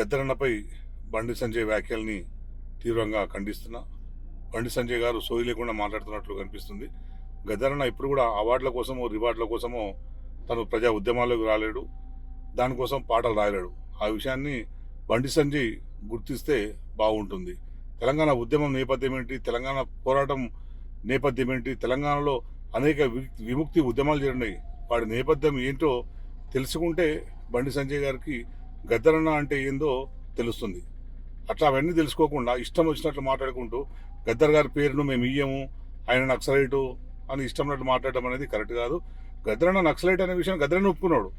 గద్దరన్నపై బండి సంజయ్ వ్యాఖ్యల్ని తీవ్రంగా ఖండిస్తున్నా. బండి సంజయ్ గారు సోయి లేకుండా మాట్లాడుతున్నట్లు కనిపిస్తుంది. గద్దరన్న ఇప్పుడు కూడా అవార్డుల కోసమో రివార్డుల కోసమో తను ప్రజా ఉద్యమాల్లోకి రాలేడు, దానికోసం పాటలు రాయలేడు. ఆ విషయాన్ని బండి సంజయ్ గుర్తిస్తే బాగుంటుంది. తెలంగాణ ఉద్యమం నేపథ్యం ఏంటి, తెలంగాణ పోరాటం నేపథ్యం ఏంటి, తెలంగాణలో అనేక విముక్తి ఉద్యమాలు జరిగినాయి, వాడి నేపథ్యం ఏంటో తెలుసుకుంటే బండి సంజయ్ గారికి గద్దరన్న అంటే ఏందో తెలుస్తుంది. అట్లా అవన్నీ తెలుసుకోకుండా ఇష్టం వచ్చినట్లు మాట్లాడుకుంటూ గద్దర్ గారి పేరును మేము ఇయ్యము, ఆయన నక్సలైటు అని ఇష్టం ఉన్నట్టు మాట్లాడడం అనేది కరెక్ట్ కాదు. గద్దరన్న నక్సలైట్ అనే విషయం గద్దరన్న ఒప్పుకున్నాడు.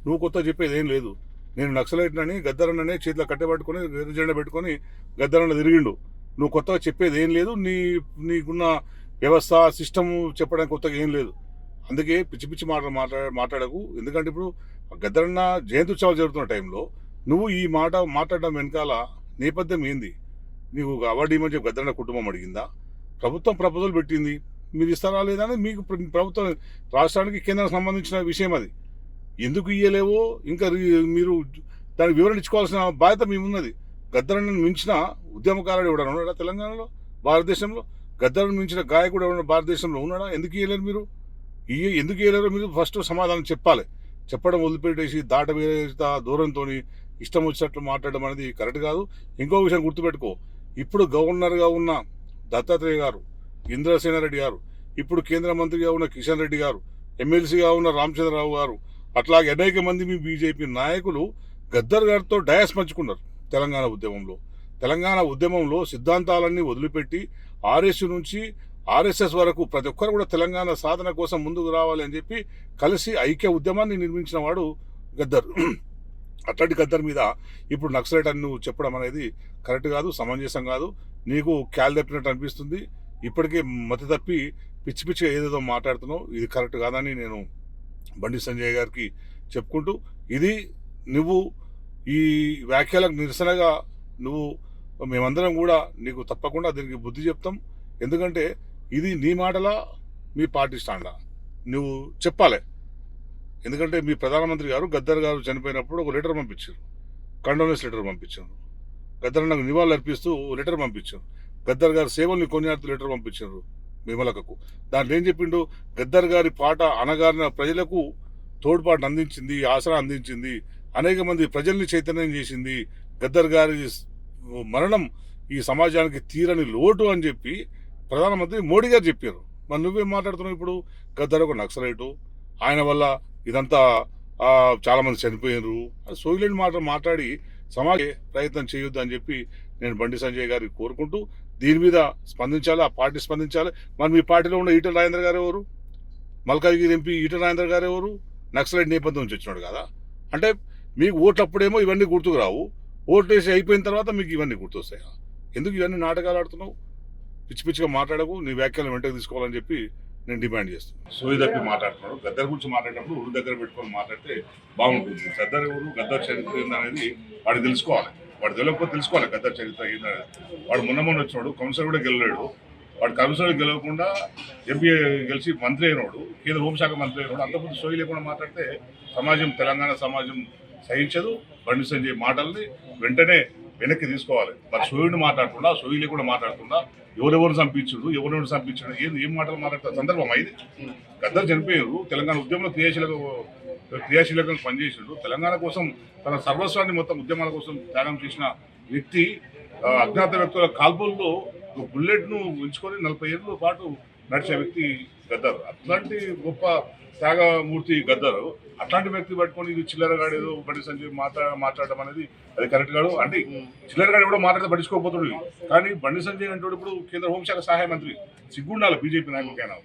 నువ్వు కొత్త చెప్పేది ఏం లేదు. నేను నక్సలైట్నని గద్దరన్ననే చేతిలో కట్టెబట్టుకొని జెండా పెట్టుకొని గద్దరన్న తిరిగిండు. నువ్వు కొత్తగా చెప్పేది ఏం లేదు. నీకున్న వ్యవస్థ సిస్టమ్ చెప్పడానికి కొత్తగా ఏం లేదు. అందుకే పిచ్చి పిచ్చి మాట్లాడకు. ఎందుకంటే ఇప్పుడు గద్దరన్న జయంతి ఉత్సవాలు జరుగుతున్న టైంలో నువ్వు ఈ మాట మాట్లాడడం వెనకాల నేపథ్యం ఏంది? నీకు అవార్డు ఇవ్వమని చెప్పి గద్దరన్న కుటుంబం అడిగిందా? ప్రభుత్వం ప్రపోజల్ పెట్టింది, మీరు ఇస్తారా లేదా అని మీకు ప్రభుత్వం రాష్ట్రానికి కేంద్రానికి సంబంధించిన విషయం అది. ఎందుకు ఇయ్యలేవో ఇంకా మీరు దానికి వివరణ ఇచ్చుకోవాల్సిన బాధ్యత మేమున్నది. గద్దరన్నను మించిన ఉద్యమకారుడు ఎవడన్నా ఉన్నాడా తెలంగాణలో, భారతదేశంలో? గద్దరను మించిన గాయకుడు ఎవడన్నా భారతదేశంలో ఉన్నాడా? ఎందుకు ఇయ్యలేరు మీరు? ఎందుకు ఇయ్యలేరో మీరు ఫస్ట్ సమాధానం చెప్పాలి. చెప్పడం వదిలిపెట్టేసి దూరంతో ఇష్టం వచ్చినట్లు మాట్లాడడం అనేది కరెక్ట్ కాదు. ఇంకో విషయం గుర్తుపెట్టుకో, ఇప్పుడు గవర్నర్గా ఉన్న దత్తాత్రేయ గారు, ఇంద్రసేనారెడ్డి గారు, ఇప్పుడు కేంద్ర మంత్రిగా ఉన్న కిషన్ రెడ్డి గారు, ఎమ్మెల్సీగా ఉన్న రామచంద్రరావు గారు, అట్లాగే అనేక మంది మీ బీజేపీ నాయకులు గద్దర్ గారితో డయాస్ పంచుకున్నారు. తెలంగాణ ఉద్యమంలో సిద్ధాంతాలన్నీ వదిలిపెట్టి ఆర్ఎస్ నుంచి ఆర్ఎస్ఎస్ వరకు ప్రతి ఒక్కరు కూడా తెలంగాణ సాధన కోసం ముందుకు రావాలి అని చెప్పి కలిసి ఐక్య ఉద్యమాన్ని నిర్మించిన వాడు గద్దర్. అట్లాంటి గద్దర్ మీద ఇప్పుడు నక్సలైట్ అని నువ్వు చెప్పడం అనేది కరెక్ట్ కాదు, సమంజసం కాదు. నీకు క్యాల్ తప్పినట్టు అనిపిస్తుంది. ఇప్పటికే మతి తప్పి పిచ్చి పిచ్చిగా ఏదేదో మాట్లాడుతున్నావు. ఇది కరెక్ట్ కాదని నేను బండి సంజయ్ గారికి చెప్పుకుంటూ, ఇది నువ్వు ఈ వ్యాఖ్యలకు నిరసనగా మేమందరం కూడా నీకు తప్పకుండా దీనికి బుద్ధి చెప్తాం. ఎందుకంటే ఇది నీ మాటలా మీ పార్టీ స్టాండా నువ్వు చెప్పాలి. ఎందుకంటే మీ ప్రధానమంత్రి గారు గద్దర్ గారు చనిపోయినప్పుడు ఒక లెటర్ పంపించారు, కండోలెన్స్ లెటర్ పంపించారు. గద్దర్ నాకు నివాళులు అర్పిస్తూ లెటర్ పంపించారు. గద్దర్ గారి సేవల్ని కొనియాడుతూ లెటర్ పంపించారు విమలకకు. దాంట్లో ఏం చెప్పిండు? గద్దర్ గారి పాట అనగారిన ప్రజలకు తోడ్పాటును అందించింది, ఆసరా అందించింది, అనేక మంది ప్రజల్ని చైతన్యం చేసింది. గద్దర్ గారి మరణం ఈ సమాజానికి తీరని లోటు అని చెప్పి ప్రధానమంత్రి మోడీ గారు చెప్పారు. మరి నువ్వేం మాట్లాడుతున్నావు ఇప్పుడు? గద్దర్ ఒక నక్సలైటు, ఆయన వల్ల ఇదంతా చాలా మంది చనిపోయినారు, సోయిలేని మాట్లాడి సమాజ ప్రయత్నం చేయొద్దు అని చెప్పి నేను బండి సంజయ్ గారికి కోరుకుంటూ, దీని మీద స్పందించాలి, ఆ పార్టీ స్పందించాలి. మరి మీ పార్టీలో ఉన్న ఈటల రాజేందర్ గారు ఎవరు? మల్కాజ్గిరి ఎంపీ ఈటల రాజేందర్ గారు ఎవరు? నక్సలైట్ నేపథ్యం నుంచి వచ్చినాడు కదా. అంటే మీకు ఓట్లప్పుడేమో ఇవన్నీ గుర్తుకు రావు, ఓట్లు వేసి అయిపోయిన తర్వాత మీకు ఇవన్నీ గుర్తొస్తాయా? ఎందుకు ఇవన్నీ నాటకాలు ఆడుతున్నావు? పిచ్చి పిచ్చిగా మాట్లాడకు. నీ వ్యాఖ్యలు వెంటనే తీసుకోవాలని చెప్పి నేను డిమాండ్ చేస్తున్నాను. సోయి తప్పి మాట్లాడుతున్నాడు. గద్దర్ గురించి మాట్లాడేటప్పుడు ఊరి దగ్గర పెట్టుకొని మాట్లాడితే బాగుంటుంది. గద్దర్ ఎవరు, గద్దర్ చరిత్ర ఏందనేది వాడు తెలుసుకోవాలి. వాడు తెలియకపోతే తెలుసుకోవాలి గద్దర్ చరిత్ర ఏందనేది. వాడు మొన్న వచ్చినాడు, కౌన్సిలర్ కూడా గెలలేడు. వాడు కౌన్సిలర్ గెలవకుండా ఎంపీ గెలిచి మంత్రి అయినాడు, కేంద్ర హోంశాఖ మంత్రి అయినాడు. అంతకుముందు సోయి లేకుండా మాట్లాడితే తెలంగాణ సమాజం సహించదు. బండి సంజయ్ మాటల్ని వెంటనే వెనక్కి తీసుకోవాలి. మరి సోయిని మాట్లాడకుండా, సోయి లేకుండా మాట్లాడకుండా ఎవరెవరు చంపించుడు, ఎవరెవరు చంపించాడు, ఏం మాటలు మాట్లాడతారు సందర్భం ఇది? గద్దర్ చనిపోయారు, తెలంగాణ ఉద్యమంలో క్రియాశీలకంగా పనిచేసాడు. తెలంగాణ కోసం తన సర్వస్వాన్ని మొత్తం ఉద్యమాల కోసం త్యాగం చేసిన వ్యక్తి. అజ్ఞాత వ్యక్తుల కాల్పుల్లో బుల్లెట్ను ఉంచుకొని 40 ఏళ్ళ పాటు నడిచే వ్యక్తి గద్దర్. అట్లాంటి గొప్ప త్యాగమూర్తి గద్దర్. అట్లాంటి వ్యక్తి పట్టుకొని ఇది చిల్లరగాడు ఏదో బండి సంజయ్ మాట్లాడడం అనేది అది కరెక్ట్ కాదు. అంటే చిల్లరగాడు కూడా మాట్లాడితే పట్టించుకోకపోతుంది. కానీ బండి సంజయ్ అంటే ఇప్పుడు కేంద్ర హోంశాఖ సహాయ మంత్రి, సిగ్గుండాలి బీజేపీ నాయకులకైనా.